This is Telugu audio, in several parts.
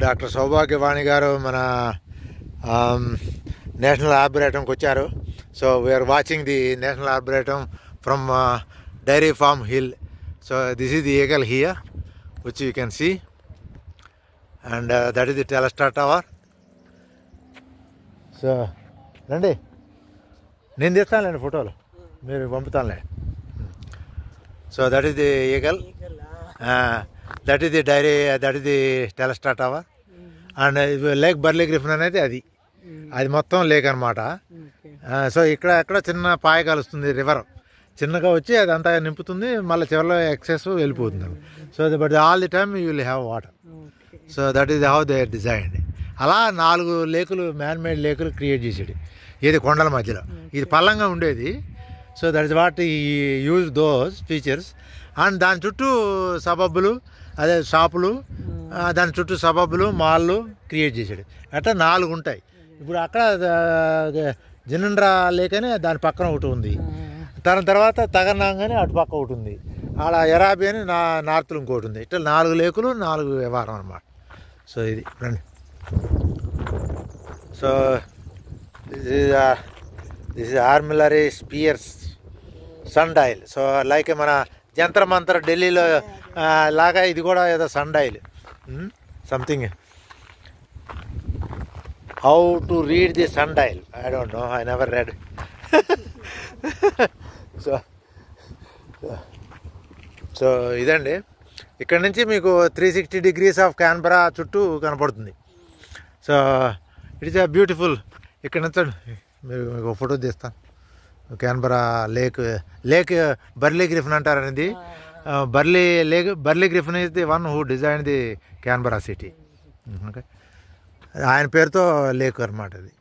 డాక్టర్ సౌభాగ్యవాణి గారు మన నేషనల్ ఆర్బరేటంకి వచ్చారు. So we are watching the national arboretum from dairy farm hill. So this is the eagle here which you can see, and that is the Telstra tower. So రండి, నేను తీస్తానులేండి ఫోటోలు, మీరు పంపుతానులే. So that is the eagle, that is the dairy, that is the Telstra tower. And lake Burley Griffin అనేది అది మొత్తం లేక్ అనమాట. సో ఇక్కడ చిన్న పాయ కలుస్తుంది, రివర్ చిన్నగా వచ్చి అదంతా నింపుతుంది, మళ్ళీ చివరిలో ఎక్సెస్ వెళ్ళిపోతుంది. So but all the time you will have water. So that is how they are designed. అలా 4 లేకులు, మ్యాన్ మేడ్ లేకులు క్రియేట్ చేసాడు. ఇది కొండల మధ్యలో, ఇది పల్లంగా ఉండేది. So that is what he use those features. And దాని చుట్టూ సబబ్బులు, అదే షాపులు, దాని చుట్టూ సబబ్బులు, మాల్లు క్రియేట్ చేసాడు. అట్లా 4 ఉంటాయి. ఇప్పుడు అక్కడ జినండ్రా లేక్ అని దాని పక్కన ఒకటి ఉంది, దాని తర్వాత తగన్నాంగ్ అని అటు పక్క ఒకటి ఉంది, ఆడ ఎరాబి అని నార్త్లో ఇంకోటి ఉంది. ఇట్లా 4 లేకులు, 4 వ్యవహారం అనమాట. సో ఇది రండి. So this is armillary spheres sun dial. So like మన జంతర్ మంతర్ ఢిల్లీలో లాగా ఇది కూడా ఏదో sun dial something. How to read the sun dial, I don't know, I never read. So ఇదండి, ఇక్కడ నుంచి మీకు 360 degrees ఆఫ్ క్యాన్బరా చుట్టూ కనపడుతుంది. So it's a beautiful. ఇక్కడ నుంచి మీకు ఫోటో తీస్తాను. క్యాన్బరా లేక్ బర్లీ గ్రిఫిన్ అంటారు అనేది. Burley Griffin is the one who design the Canberra city. Okay, ఆయన పేరుతో లేక్ అనమాట అది.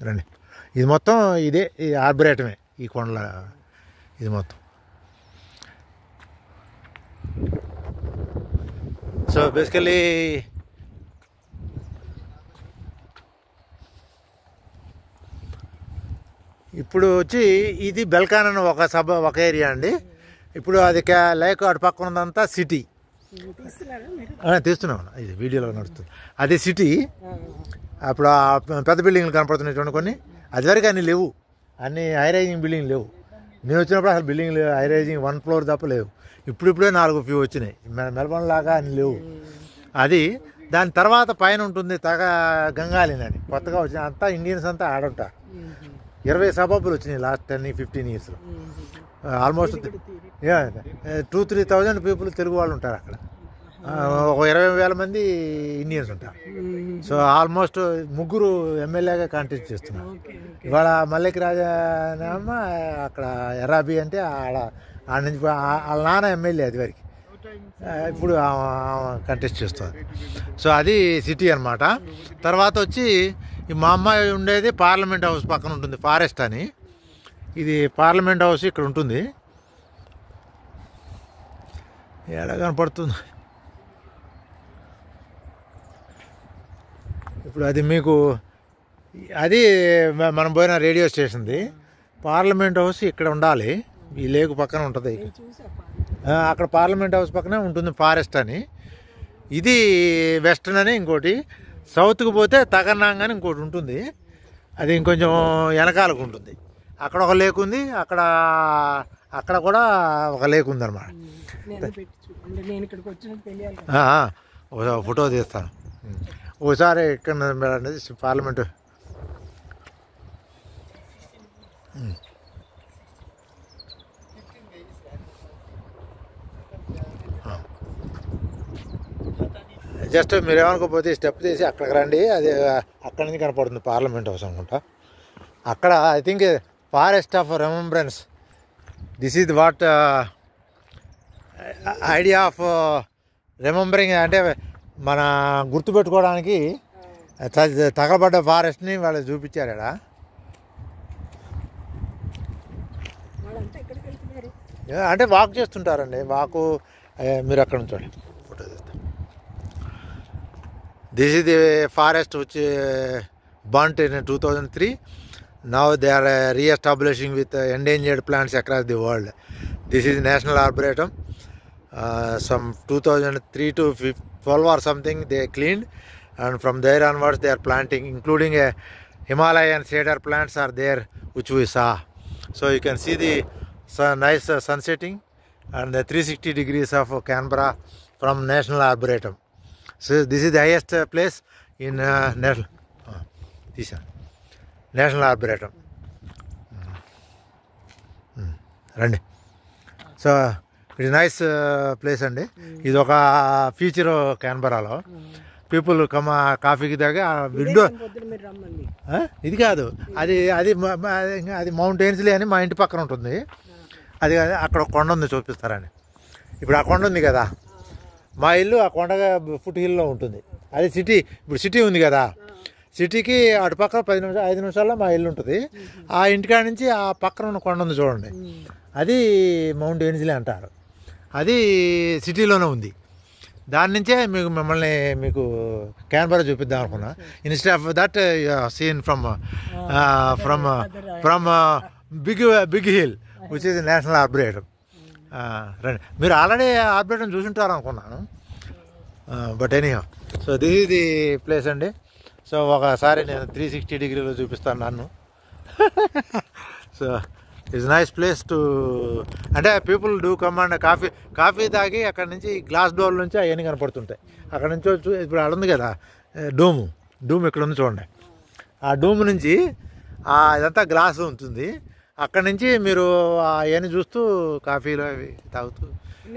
రండి, ఇది మొత్తం ఇదే, ఈ ఆర్బరేటమే, ఈ కొండల ఇది మొత్తం. సో బేసికలీ ఇప్పుడు వచ్చి ఇది బెల్కాన్ అని ఒక ఏరియా అండి. ఇప్పుడు అది లేక్ అటు పక్కన ఉన్నదంతా సిటీ. తీస్తున్నాం, ఇది వీడియోలో నడుస్తుంది. అది సిటీ. అప్పుడు ఆ పెద్ద బిల్డింగ్లు కనపడుతున్నాయి కొన్ని, అది వరకు అన్నీ లేవు, అన్ని హై రైజింగ్ బిల్డింగ్ లేవు. నేను వచ్చినప్పుడు అసలు బిల్డింగ్లు హై రైజింగ్ 1 floor తప్ప లేవు. ఇప్పుడే 4 few వచ్చినాయి. మెల్బోర్న్ లాగా అన్ని లేవు. అది దాని తర్వాత పైన ఉంటుంది గంగాలిన్ అని కొత్తగా వచ్చిన, అంతా ఇండియన్స్ అంతా ఆడుంటారు. 20 సబబ్బులు వచ్చినాయి లాస్ట్ 10-15 yearsలో. ఆల్మోస్ట్ 2,000-3,000 పీపుల్ తెలుగు వాళ్ళు ఉంటారు అక్కడ. ఒక 20,000 మంది ఇండియన్స్ ఉంటారు. సో ఆల్మోస్ట్ 3 ఎమ్మెల్యేగా కాంటెస్ట్ చేస్తున్నారు. ఇవాళ మల్లిక్ రాజానేమ అక్కడ ఎరాబీ అంటే ఆడ నుంచి వాళ్ళ నాన్న ఎమ్మెల్యే అది వరకు, ఇప్పుడు కంటెస్ట్ చేస్తుంది. సో అది సిటీ అనమాట. తర్వాత వచ్చి మా అమ్మాయి ఉండేది పార్లమెంట్ హౌస్ పక్కన ఉంటుంది, ఫారెస్ట్ అని. ఇది పార్లమెంట్ హౌస్ ఇక్కడ ఉంటుంది. ఎక్కడ కనపడుతుంది ఇప్పుడు అది మీకు, అది మనం పోయిన రేడియో స్టేషన్ది. పార్లమెంట్ హౌస్ ఇక్కడ ఉండాలి, ఈ లేకు పక్కన ఉంటుంది. అక్కడ పార్లమెంట్ హౌస్ పక్కనే ఉంటుంది ఫారెస్ట్ అని. ఇది వెస్టర్న్ అని ఇంకోటి, సౌత్కి పోతే తగన్నాంగ్ అని ఇంకోటి ఉంటుంది. అది ఇంకొంచెం వెనకాలకు ఉంటుంది. అక్కడ ఒక లేక్ ఉంది, అక్కడ కూడా ఒక లేక్ ఉంది అనమాట. ఫోటో తీస్తాను ఒకసారి. ఇక్కడ పార్లమెంటు జస్ట్ మీరు ఏమనుకోకపోతే స్టెప్ తీసి అక్కడికి రండి, అది అక్కడి నుంచి కనపడుతుంది పార్లమెంట్ హౌస్ అనుకుంటా. అక్కడ I think forest of remembrance. This is what idea of remembering, అంటే మన గుర్తుపెట్టుకోవడానికి తగలబడ్డ ఫారెస్ట్ని వాళ్ళు చూపించారు ఇక్కడ. అంటే వాక్ చేస్తుంటారండి, వాకు. మీరు అక్కడ నుంచి ఫోటో తీస్తారు. This is the forest which burnt in 2003. Now they are re-establishing with endangered plants across the world. This is National Arboretum. Some 2003 to 12 or something they cleaned, and from there onwards they are planting, including a Himalayan cedar plants are there, which we saw. So you can see the nice sun setting and the 360 degrees of Canberra from National Arboretum. So this is the highest place in National Arboretum. రండి. So it is nice place అండి. ఇది ఒక ఫీచర్ క్యాన్బరాలో. పీపుల్ కాఫీకి దాకా విండో ఇది కాదు, అది అది అది మౌంట్ ఎయిన్స్లీ అని మా ఇంటి పక్కన ఉంటుంది. అది అక్కడ కొండ ఉంది, చూపిస్తారని. ఇప్పుడు ఆ కొండ ఉంది కదా, మా ఇల్లు ఆ కొండ ఫుట్ హిల్లో ఉంటుంది. అది సిటీ, ఇప్పుడు సిటీ ఉంది కదా, సిటీకి అటుపక్క 5 నిమిషాల్లో మా ఇల్లు ఉంటుంది. ఆ ఇంటికాడ నుంచి ఆ పక్కన ఉన్న కొండ ఉంది చూడండి, అది మౌంట్ ఎయిన్స్లీ అంటారు. అది సిటీలోనే ఉంది. దాని నుంచే మీకు క్యాన్బరా చూపిద్దాం అనుకున్నా. Instead of that scene from big hill which is national arboretum. రండి, మీరు ఆల్రెడీ ఆర్బరేటం చూసుంటారు అనుకున్నాను. But anyhow, so this is the place అండి. సో ఒకసారి నేను 360 డిగ్రీలో చూపిస్తాను నన్ను. So it's nice place to, అంటే people do come and coffee తాగి అక్కడ నుంచి గ్లాస్ డోర్ నుంచి అవన్నీ కనపడుతుంటాయి. అక్కడ నుంచి ఇప్పుడు అక్కడ ఉంది కదా డూమ్ ఇక్కడ ఉంది చూడండి. ఆ డూమ్ నుంచి ఇదంతా గ్లాస్ ఉంటుంది. అక్కడ నుంచి మీరు అవన్నీ చూస్తూ కాఫీలు అవి తాగుతూ.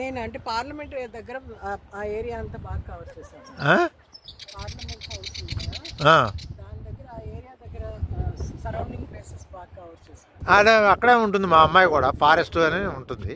నేను అంటే పార్లమెంట్ దగ్గర ఆ ఏరియా అంతా బాగా కవర్ చేశాను. పార్లమెంట్ హౌస్ దాని దగ్గర ఆ ఏరియా దగ్గర సరౌండింగ్ ప్లేసెస్ బాగా కవర్ చేశాను. అక్కడే ఉంటుంది మా అమ్మాయి కూడా, ఫారెస్ట్ అని ఉంటుంది.